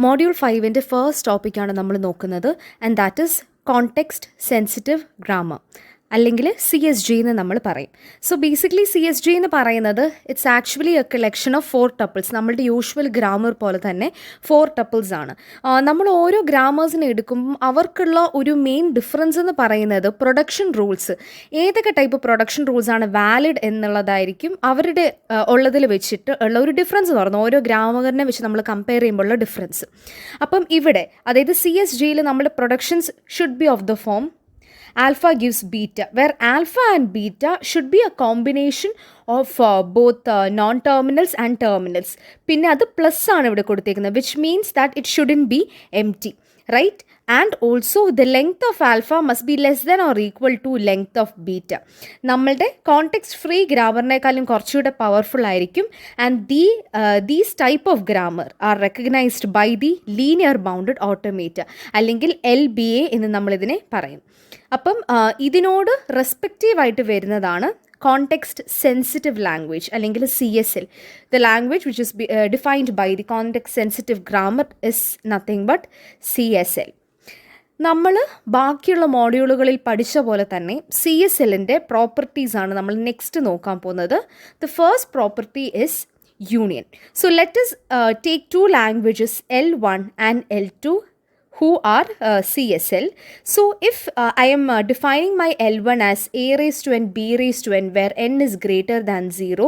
Module 5-ൻ്റെ first ടോപ്പിക്കാണ് നമ്മൾ നോക്കുന്നത്, and that is context sensitive grammar, അല്ലെങ്കിൽ CSG എന്ന് നമ്മൾ പറയും. സോ ബേസിക്കലി CSG എന്ന് പറയുന്നത് it's actually A collection of 4 tuples. നമ്മളുടെ യൂഷ്വൽ ഗ്രാമർ പോലെ തന്നെ 4 ടപ്പിൾസ് ആണ്. നമ്മൾ ഓരോ ഗ്രാമേഴ്സിനെ എടുക്കുമ്പം അവർക്കുള്ള ഒരു മെയിൻ ഡിഫറൻസ് എന്ന് പറയുന്നത് പ്രൊഡക്ഷൻ റൂൾസ്, ഏതൊക്കെ ടൈപ്പ് പ്രൊഡക്ഷൻ റൂൾസ് ആണ് വാലിഡ് എന്നുള്ളതായിരിക്കും അവരുടെ ഉള്ളതിൽ വെച്ചിട്ട് ഉള്ള ഒരു ഡിഫറൻസ് എന്ന് പറയുന്നത്. ഓരോ ഗ്രാമറിനെ വെച്ച് നമ്മൾ കമ്പയർ ചെയ്യുമ്പോഴുള്ള ഡിഫറൻസ്. അപ്പം ഇവിടെ അതായത് CSGയിൽ നമ്മുടെ productions should be of the form alpha gives beta, where alpha and beta should be a combination of both non-terminals and terminals. പിന്നെ അത് പ്ലസ് ആണ് ഇവിടെ കൊടുത്തേക്കുന്നത്, which means that it shouldn't be empty, right? And also the length of alpha must be less than or equal to length of beta. നമ്മളുടെ context free ഗ്രാമറിനേക്കാളും കുറച്ചുകൂടെ powerful ആയിരിക്കും. And these type of grammar are recognised by the linear bounded automata, അല്ലെങ്കിൽ LBA എന്ന് നമ്മളിതിനെ പറയും. അപ്പം ഇതിനോട് റെസ്പെക്റ്റീവായിട്ട് വരുന്നതാണ് കോണ്ടെക്സ്റ്റ് സെൻസിറ്റീവ് ലാംഗ്വേജ്, അല്ലെങ്കിൽ CSL. The language which is defined by the context sensitive grammar is nothing but CSL. നമ്മൾ ബാക്കിയുള്ള മോഡ്യൂളുകളിൽ പഠിച്ച പോലെ തന്നെ CSLൻ്റെ പ്രോപ്പർട്ടീസാണ് നമ്മൾ നെക്സ്റ്റ് നോക്കാൻ പോകുന്നത്. The first property is union. So let us take 2 languages, L1 and L2, who are CSL. So if I am defining my L1 as a raised to n b raised to n, where n is greater than 0,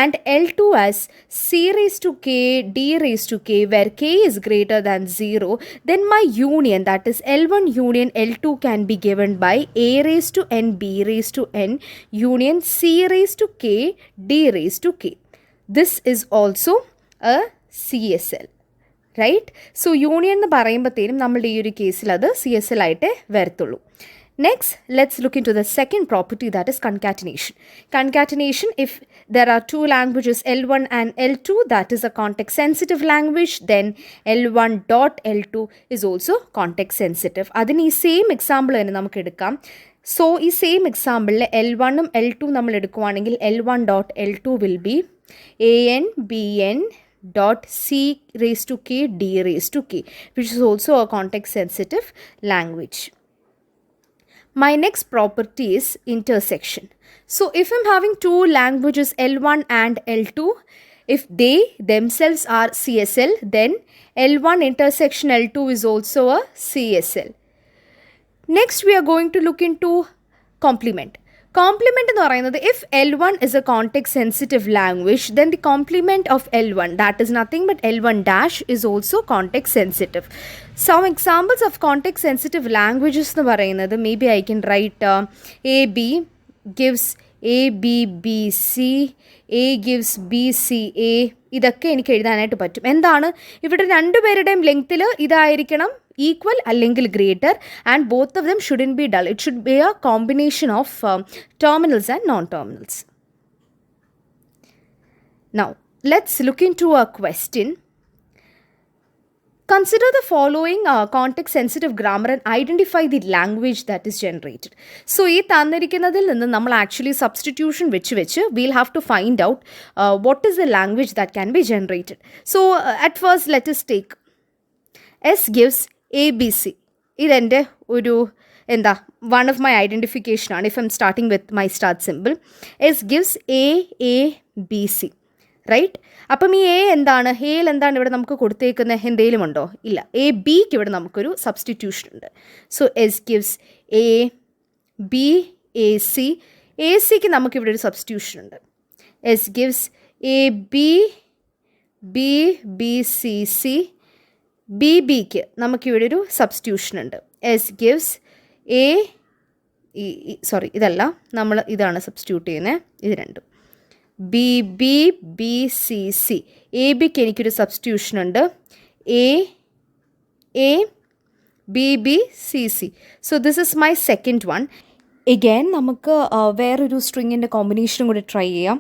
and L2 as c raised to k d raised to k, where k is greater than 0, then my union, that is L1 union L2, can be given by a raised to n b raised to n union c raised to k d raised to k. This is also a CSL. Right. So union എന്ന് പറയുമ്പോഴത്തേനും നമ്മളുടെ ഈ ഒരു കേസിൽ അത് CSL ആയിട്ടേ വരത്തുള്ളൂ. Next let's look into the second property, that is concatenation. Concatenation, if there are 2 languages, L1 and L2, that is a context sensitive language, then L1 dot L2 is also context sensitive. അതിന് ഈ same example തന്നെ നമുക്ക് എടുക്കാം. So ഈ same എക്സാമ്പിളിൽ L1ഉം L2 നമ്മൾ എടുക്കുവാണെങ്കിൽ L1 dot L2 will be AN BN dot C raised to K D raised to K, which is also a context sensitive language. My next property is intersection. So if I'm having 2 languages, L1 and L2, if they themselves are CSL, then L1 intersection L2 is also a CSL. Next we are going to look into complement. Complement എന്ന് പറയുന്നത്, if L1 is a context sensitive language, then the complement of L1, that is nothing but L1 dash, is also context sensitive. Some examples of context sensitive languages എന്ന് പറയുന്നത്, maybe I can write AB gives ABBC, A gives BCA, ഇതൊക്കെ എനിക്ക് എഴുതാനായിട്ട് പറ്റും. എന്താണ് ഇവിടെ രണ്ടുപേരുടെയും ലെങ്ത്തിൽ ഇതായിരിക്കണം equal അല്ലെങ്കിൽ greater, and both of them shouldn't be dull. It should be a combination of terminals and non-terminals. Now let's look into a question. Consider the following context sensitive grammar and identify the language that is generated. So ഈ തന്നിരിക്കുന്നതിൽ നിന്ന് നമ്മൾ actually substitution വെച്ച് we'll have to find out what is the language that can be generated. So at first let us take S gives ABC. ഇതെൻ്റെ ഒരു one of my identification ആണ്. If I'm starting with my start symbol, S gives AABC, right. അപ്പം ഈ എന്താണ്, എയിൽ എന്താണ് ഇവിടെ നമുക്ക് കൊടുത്തേക്കുന്നത്, എന്തെങ്കിലും ഉണ്ടോ? ഇല്ല. ABക്ക് ഇവിടെ നമുക്കൊരു സബ്സ്റ്റിറ്റ്യൂഷൻ ഉണ്ട്. So S gives ABAC. ACക്ക് നമുക്കിവിടെ ഒരു സബ്സ്റ്റിറ്റ്യൂഷൻ ഉണ്ട്. S gives ABBBCC. BBക്ക് നമുക്കിവിടെ ഒരു സബ്സ്റ്റിറ്റ്യൂഷൻ ഉണ്ട്. S gives ഇതല്ല, നമ്മൾ ഇതാണ് സബ്സ്റ്റിറ്റ്യൂട്ട് ചെയ്യുന്നത്, ഇത് രണ്ടും. BBBCC. ABക്ക് എനിക്കൊരു സബ്സ്റ്റിറ്റ്യൂഷൻ ഉണ്ട്, ABBCC. So this is my second one. Again നമുക്ക് വേറൊരു സ്ട്രിങ്ങിൻ്റെ കോമ്പിനേഷനും കൂടി ട്രൈ ചെയ്യാം.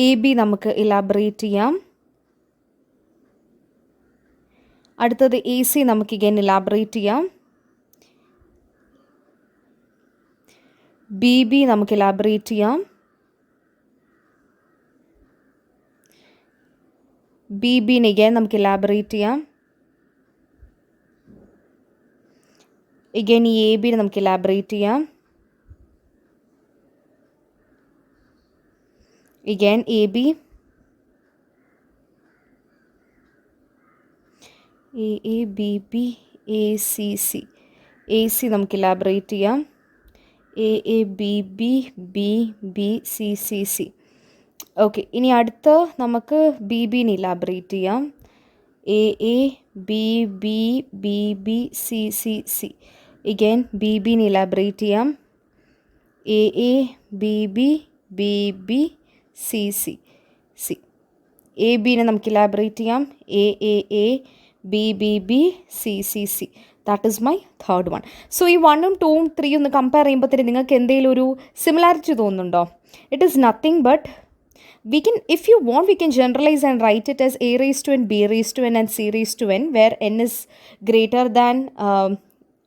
AB നമുക്ക് ഇലാബറേറ്റ് ചെയ്യാം. അടുത്തത് AC നമുക്ക് ഇഗൈൻ ഇലാബറേറ്റ് ചെയ്യാം. ബി ബി നമുക്ക് ഇലാബറേറ്റ് ചെയ്യാം. ബി ബിനെ again നമുക്ക് ഇലാബറേറ്റ് ചെയ്യാം. again ഈ എ ബിനെ നമുക്ക് ഇലാബറേറ്റ് ചെയ്യാം. again A B, A B B, A C C, A C നമുക്ക് ഇലാബറേറ്റ് ചെയ്യാം. A B B, B B, C C C. Okay, ഇനി അടുത്ത നമുക്ക് ബി ബിനെ ഇലാബറേറ്റ് ചെയ്യാം. A B B, B B, C C C. again B ബിനെ elaborate ചെയ്യാം. A B B, B B, C C C. A ബിനെ നമുക്ക് elaborate ചെയ്യാം. A B B B, C C C. That is my third one. So ഈ 1ഉം 2ഉം 3ഉം ഒന്ന് compare ചെയ്യുമ്പോൾ തന്നെ നിങ്ങൾക്ക് എന്തെങ്കിലും ഒരു സിമിലാരിറ്റി തോന്നുന്നുണ്ടോ? It is nothing but we can, if you want, we can generalize and write it as a raised to n, b raised to n and c raised to n, where n is greater than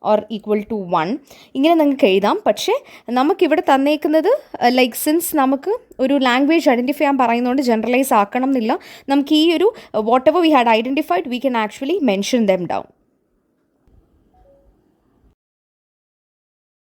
or equal to 1. ഇങ്ങനെ നിങ്ങൾക്ക് എഴുതാം. പക്ഷേ നമുക്കിവിടെ തന്നേക്കുന്നത് like since നമുക്ക് ഒരു language identify ചെയ്യാൻ പറയുന്നതുകൊണ്ട് generalise ആക്കണം എന്നില്ല. നമുക്ക് ഈ ഒരു what ever we had identified we can actually mention them down.